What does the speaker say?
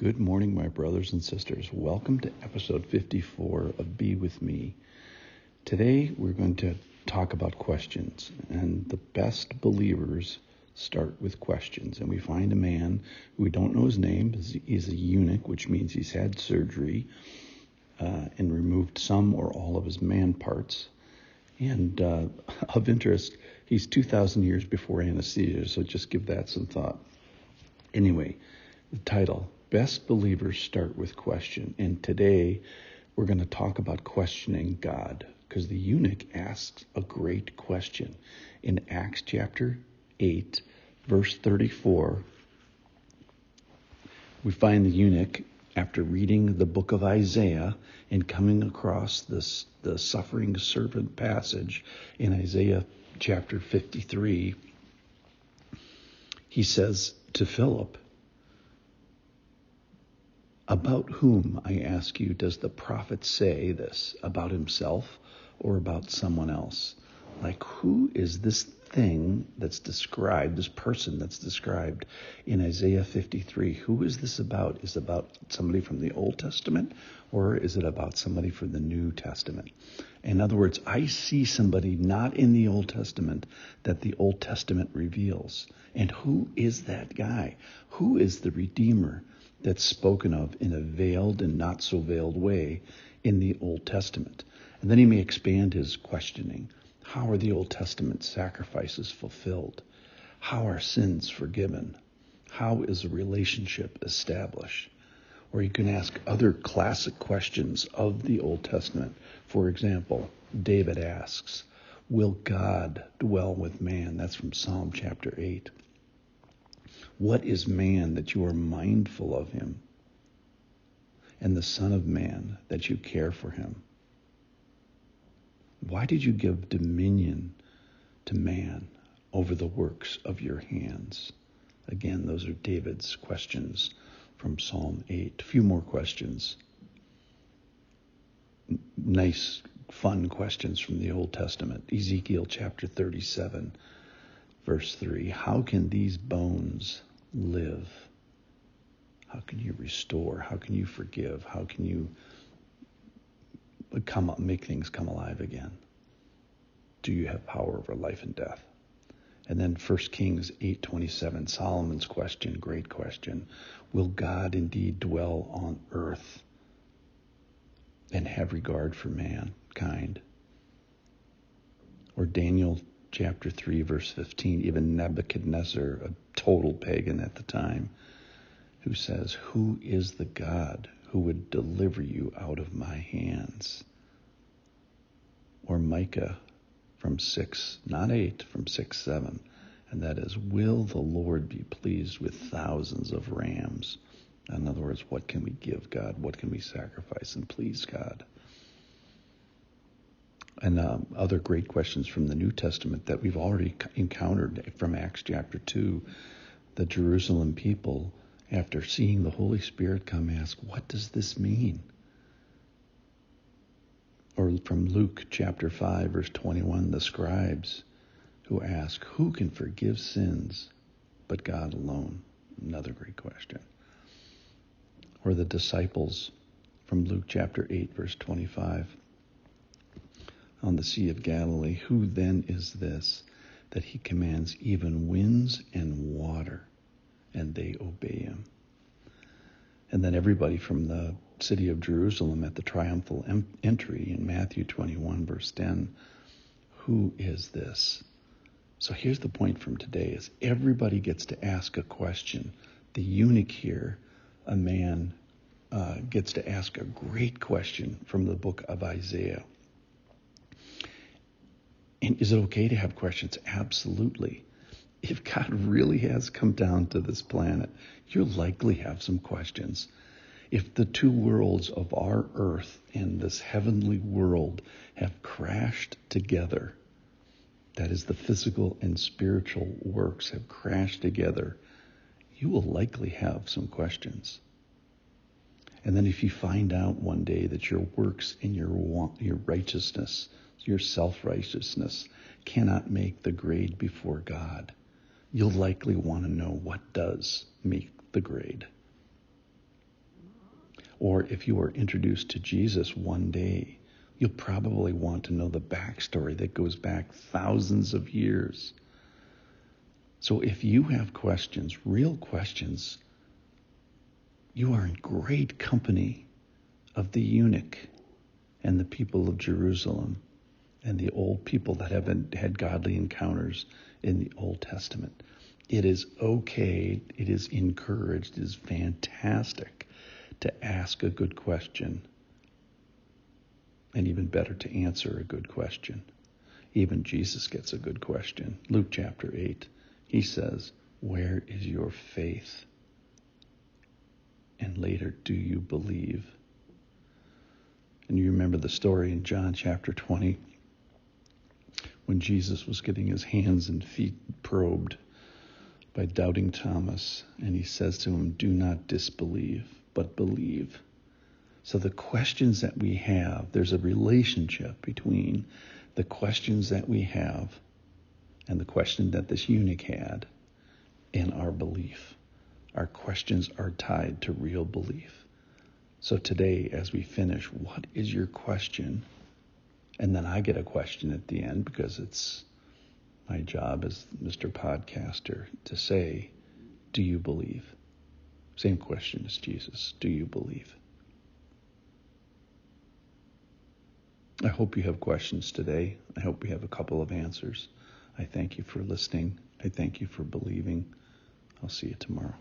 Good morning, my brothers and sisters. Welcome to episode 54 of Be With Me. Today, we're going to talk about questions, and the best believers start with questions. And we find a man who we don't know his name. He's a eunuch, which means he's had surgery and removed some or all of his man parts. And of interest, he's 2,000 years before anesthesia, so just give that some thought. Anyway, the title, Best Believers Start with Question. And today we're going to talk about questioning God, because the eunuch asks a great question. In Acts chapter 8, verse 34, we find the eunuch, after reading the book of Isaiah and coming across the suffering servant passage in Isaiah chapter 53, he says to Philip, "About whom, I ask you, does the prophet say this? About himself or about someone else?" Like, who is this thing that's described, this person that's described in Isaiah 53? Who is this about? Is it about somebody from the Old Testament, or is it about somebody from the New Testament? In other words, I see somebody not in the Old Testament that the Old Testament reveals. And who is that guy? Who is the Redeemer that's spoken of in a veiled and not so veiled way in the Old Testament? And then he may expand his questioning. How are the Old Testament sacrifices fulfilled? How are sins forgiven? How is a relationship established? Or you can ask other classic questions of the Old Testament. For example, David asks, will God dwell with man? That's from Psalm chapter 8. What is man that you are mindful of him? And the Son of Man that you care for him? Why did you give dominion to man over the works of your hands? Again, those are David's questions from Psalm 8. A few more questions. Nice, fun questions from the Old Testament. Ezekiel chapter 37, verse 3. How can these bones live? How can you restore? How can you forgive? How can you make things come alive again? Do you have power over life and death? And then 1 Kings 8:27, Solomon's question, great question. Will God indeed dwell on earth and have regard for mankind? Or Daniel chapter 3, verse 15, even Nebuchadnezzar, a total pagan at the time, who says, who is the God who would deliver you out of my hands? Or Micah from 6, not 8, from 6:7, and that is, will the Lord be pleased with thousands of rams? In other words, what can we give God? What can we sacrifice and please God? And other great questions from the New Testament that we've already encountered from Acts chapter 2. The Jerusalem people, after seeing the Holy Spirit come, ask, what does this mean? Or from Luke chapter 5, verse 21, the scribes who ask, who can forgive sins but God alone? Another great question. Or the disciples from Luke chapter 8, verse 25, on the Sea of Galilee, who then is this that he commands even winds and water, and they obey him? And then everybody from the city of Jerusalem at the triumphal entry in Matthew 21, verse 10, who is this? So here's the point from today, is everybody gets to ask a question. The eunuch here, a man, gets to ask a great question from the book of Isaiah. And is it okay to have questions? Absolutely. If God really has come down to this planet, you'll likely have some questions. If the two worlds of our earth and this heavenly world have crashed together, that is, the physical and spiritual works have crashed together, you will likely have some questions. And then if you find out one day that your works and your righteousness, your self-righteousness, cannot make the grade before God, you'll likely want to know what does make the grade. Or if you are introduced to Jesus one day, you'll probably want to know the backstory that goes back thousands of years. So if you have questions, real questions, you are in great company of the eunuch and the people of Jerusalem and the old people that have had godly encounters in the Old Testament. It is okay, it is encouraged, it is fantastic to ask a good question, and even better to answer a good question. Even Jesus gets a good question. Luke chapter 8, he says, "Where is your faith?" And later, "Do you believe?" And you remember the story in John chapter 20 when Jesus was getting his hands and feet probed by doubting Thomas, and he says to him, "Do not disbelieve, but believe." So the questions that we have, there's a relationship between the questions that we have and the question that this eunuch had and our belief. Our questions are tied to real belief. So today, as we finish, what is your question? And then I get a question at the end because it's my job as Mr. Podcaster to say, do you believe? Same question as Jesus. Do you believe? I hope you have questions today. I hope we have a couple of answers. I thank you for listening. I thank you for believing. I'll see you tomorrow.